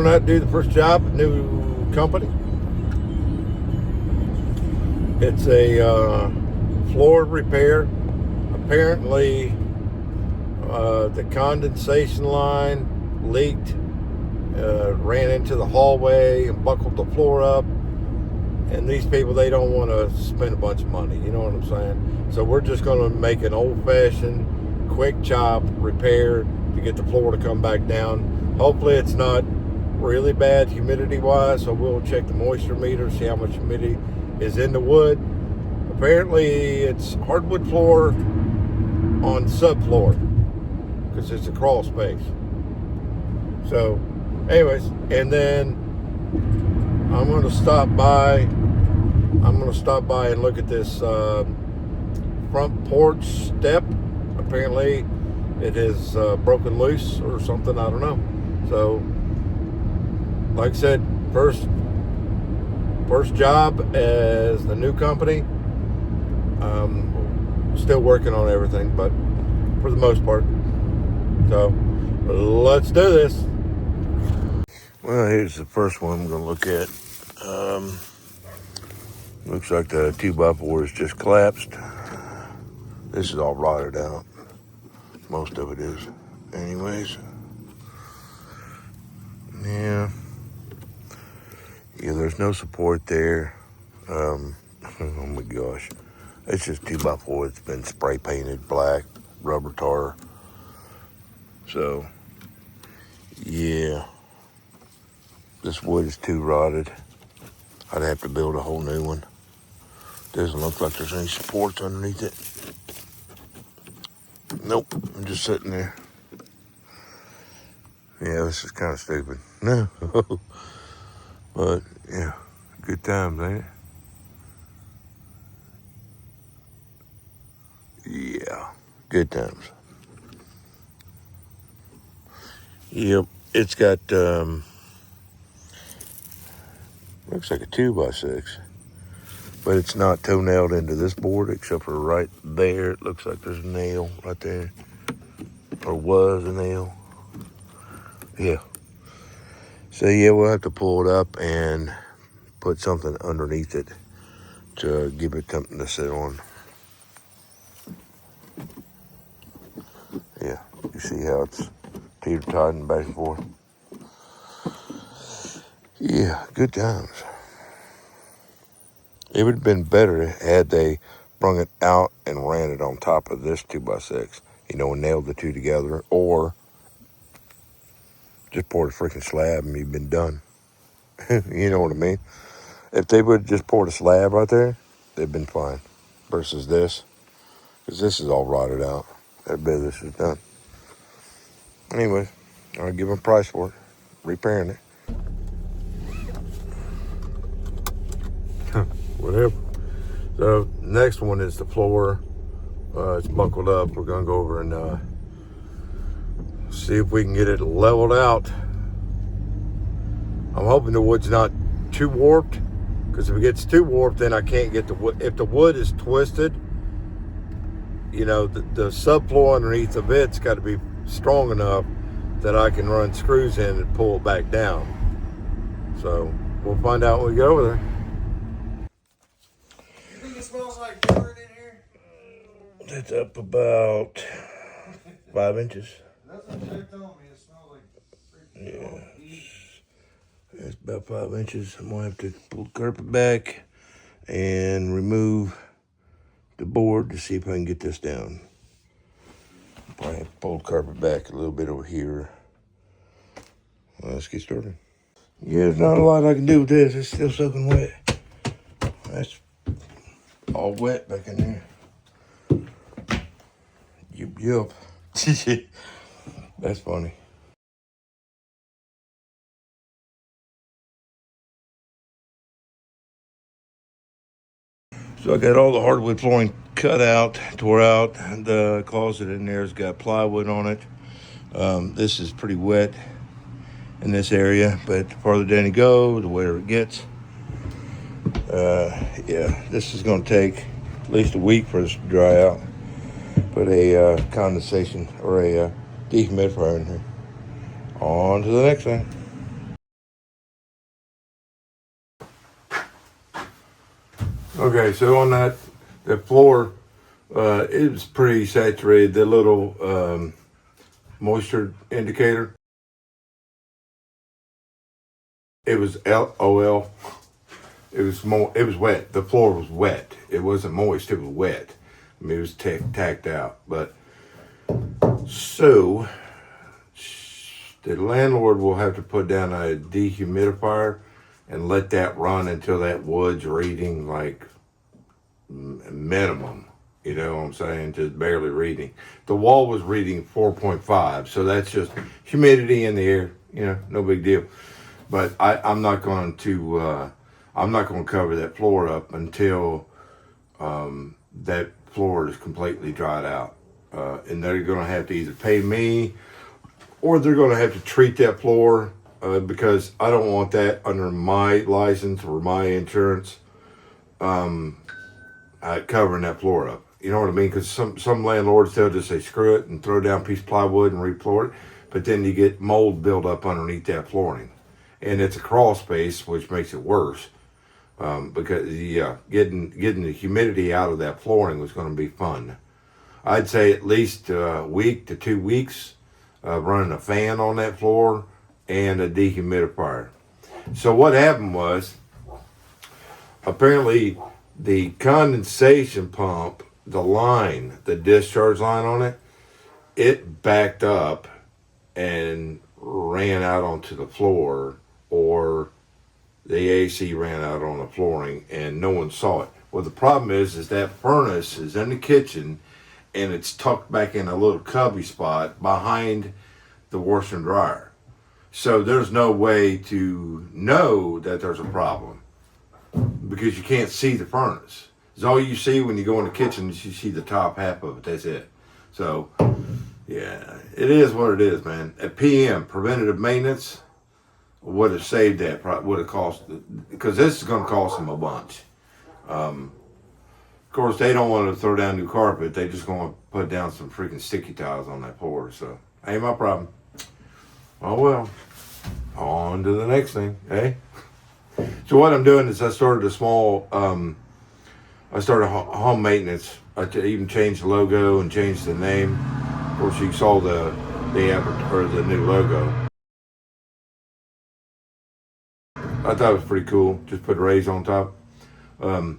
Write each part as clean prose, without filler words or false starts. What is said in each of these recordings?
going out to do the first job, new company. It's a floor repair. Apparently, the condensation line leaked, ran into the hallway and buckled the floor up. And these people, they don't want to spend a bunch of money. You know what I'm saying? So we're just going to make an old-fashioned, quick chop repair to get the floor to come back down. Hopefully it's not really bad humidity-wise, so we'll check the moisture meter, see how much humidity is in the wood. Apparently it's hardwood floor on subfloor because it's a crawl space. So anyways, and then I'm going to stop by and look at this front porch step. Apparently it has broken loose or something, I don't know. So like I said, first job as the new company. Still working on everything, but for the most part. So let's do this. Well, here's the first one I'm going to look at. Looks like the 2x4 is just collapsed. This is all rotted out. Most of it is. Anyways. Yeah, there's no support there. Oh my gosh. It's just 2x4. It's been spray painted black, rubber tar. So, yeah. This wood is too rotted. I'd have to build a whole new one. Doesn't look like there's any supports underneath it. Nope, I'm just sitting there. Yeah, this is kind of stupid. No. But, yeah, good times, ain't it? Yeah, good times. Yep, it's got, looks like a 2x6. But it's not toe-nailed into this board except for right there. It looks like there's a nail right there. Or was a nail. Yeah. So, yeah, we'll have to pull it up and put something underneath it to give it something to sit on. Yeah, you see how it's teeter-totting back and forth? Yeah, good times. It would have been better had they brung it out and ran it on top of this 2x6, and nailed the two together, or just poured a freaking slab and you've been done. You know what I mean? If they would have just poured a slab right there, they'd been fine. Versus this, because this is all rotted out. That business is done. Anyways, I'll give them a price for it. Repairing it. Whatever. So next one is the floor. It's buckled up. We're gonna go over and see if we can get it leveled out. I'm hoping the wood's not too warped, because if it gets too warped, then I can't get the wood. If the wood is twisted, the subfloor underneath of it's got to be strong enough that I can run screws in and pull it back down. So we'll find out when we get over there. You think it smells like dirt in here? It's up about 5 inches. That's what they told me. It smells like freaking Yeah. cold heat. It's about 5 inches. I'm gonna have to pull the carpet back and remove the board to see if I can get this down. Probably have to pull the carpet back a little bit over here. Well, let's get started. Yeah, there's not a lot I can do with this. It's still soaking wet. That's all wet back in there. Yup. That's funny. So I got all the hardwood flooring cut out, tore out. The closet in there's got plywood on it. This is pretty wet in this area, but the farther down you go, the wetter it gets. Yeah, this is going to take at least a week for this to dry out. Put a condensation or a dehumidifier in here. On to the next thing. Okay, so on that floor, it was pretty saturated. The little moisture indicator, it was LOL. It was wet. The floor was wet. It wasn't moist. It was wet. I mean, it was tacked out. But so the landlord will have to put down a dehumidifier and let that run until that wood's reading like minimum. You know what I'm saying? Just barely reading. The wall was reading 4.5, so that's just humidity in the air. You know, no big deal. But I'm not going to cover that floor up until that floor is completely dried out. And they're going to have to either pay me or they're going to have to treat that floor because I don't want that under my license or my insurance covering that floor up. You know what I mean? Because some landlords, they'll just say screw it and throw down a piece of plywood and refloor it. But then you get mold build up underneath that flooring. And it's a crawl space, which makes it worse. Because getting the humidity out of that flooring was going to be fun. I'd say at least a week to 2 weeks running a fan on that floor and a dehumidifier. So what happened was, apparently the condensation pump, the discharge line on it, it backed up and ran out onto the floor, or the AC ran out on the flooring and no one saw it. Well, the problem is that furnace is in the kitchen and it's tucked back in a little cubby spot behind the washer and dryer. So there's no way to know that there's a problem because you can't see the furnace. It's all you see when you go in the kitchen is you see the top half of it. That's it. So, yeah, it is what it is, man. At PM, preventative maintenance, would have saved that, would have cost, because this is going to cost them a bunch. Of course, they don't want to throw down new carpet. They just going to put down some freaking sticky tiles on that floor. So, ain't my problem. Oh, well. On to the next thing, eh? So what I'm doing is I started home maintenance. I even changed the logo and changed the name. Of course, you saw the new logo. I thought it was pretty cool. Just put rays on top. So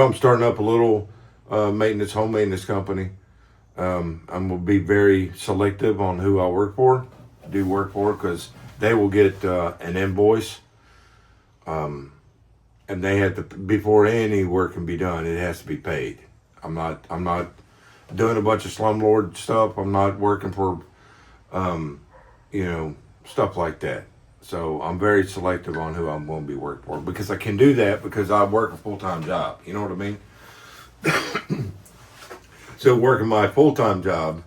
I'm starting up a little home maintenance company. I'm going to be very selective on who I work for, because they will get an invoice. And they have to, before any work can be done, it has to be paid. I'm not doing a bunch of slumlord stuff. I'm not working for, stuff like that. So I'm very selective on who I'm going to be working for, because I can do that because I work a full-time job. You know what I mean? So working my full-time job,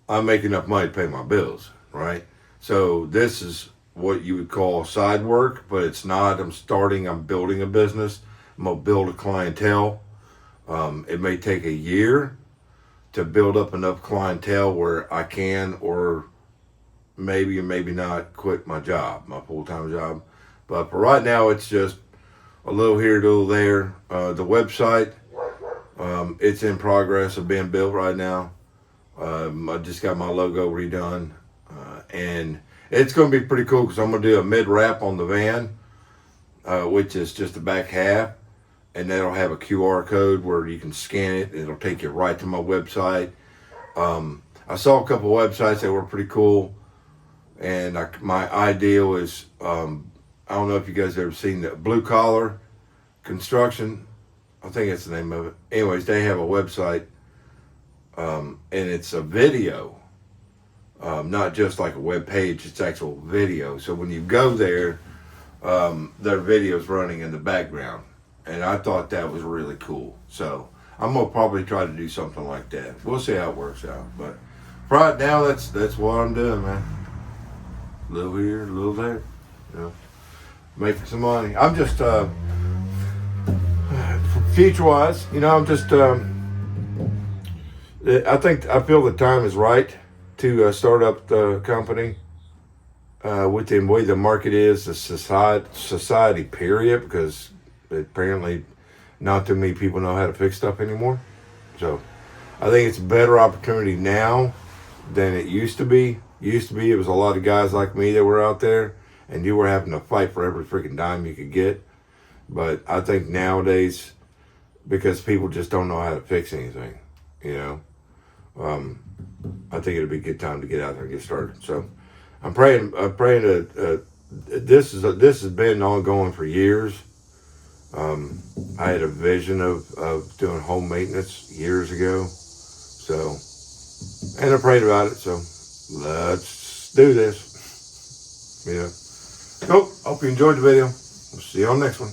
I make enough money to pay my bills, right? So this is what you would call side work, but it's not. I'm building a business. I'm going to build a clientele. It may take a year to build up enough clientele where I can, or maybe or maybe not, quit my full-time job. But for right now, it's just a little here, a little there. The website, it's in progress of being built right now. I just got my logo redone, and it's going to be pretty cool because I'm going to do a mid-wrap on the van, which is just the back half, and that'll have a QR code where you can scan it, and it'll take you right to my website. I saw a couple websites that were pretty cool, and my ideal is, I don't know if you guys have ever seen the Blue Collar Construction. I think that's the name of it. Anyways, they have a website, and it's a video. Not just like a web page, it's actual video. So when you go there, their video's running in the background. And I thought that was really cool. So I'm going to probably try to do something like that. We'll see how it works out. But for right now, that's what I'm doing, man. A little here, a little there. Making some money. I'm just, future-wise, I'm just, I feel the time is right to start up the company with the way the market is, the society period, because apparently not too many people know how to fix stuff anymore. So I think it's a better opportunity now than it used to be. It was a lot of guys like me that were out there, and you were having to fight for every freaking dime you could get. But I think nowadays, because people just don't know how to fix anything, you know, I think it'd be a good time to get out there and get started. So I'm praying that this has been ongoing for years. I had a vision of doing home maintenance years ago. So, and I prayed about it. So let's do this. Cool. Hope you enjoyed the video. We'll see you on the next one.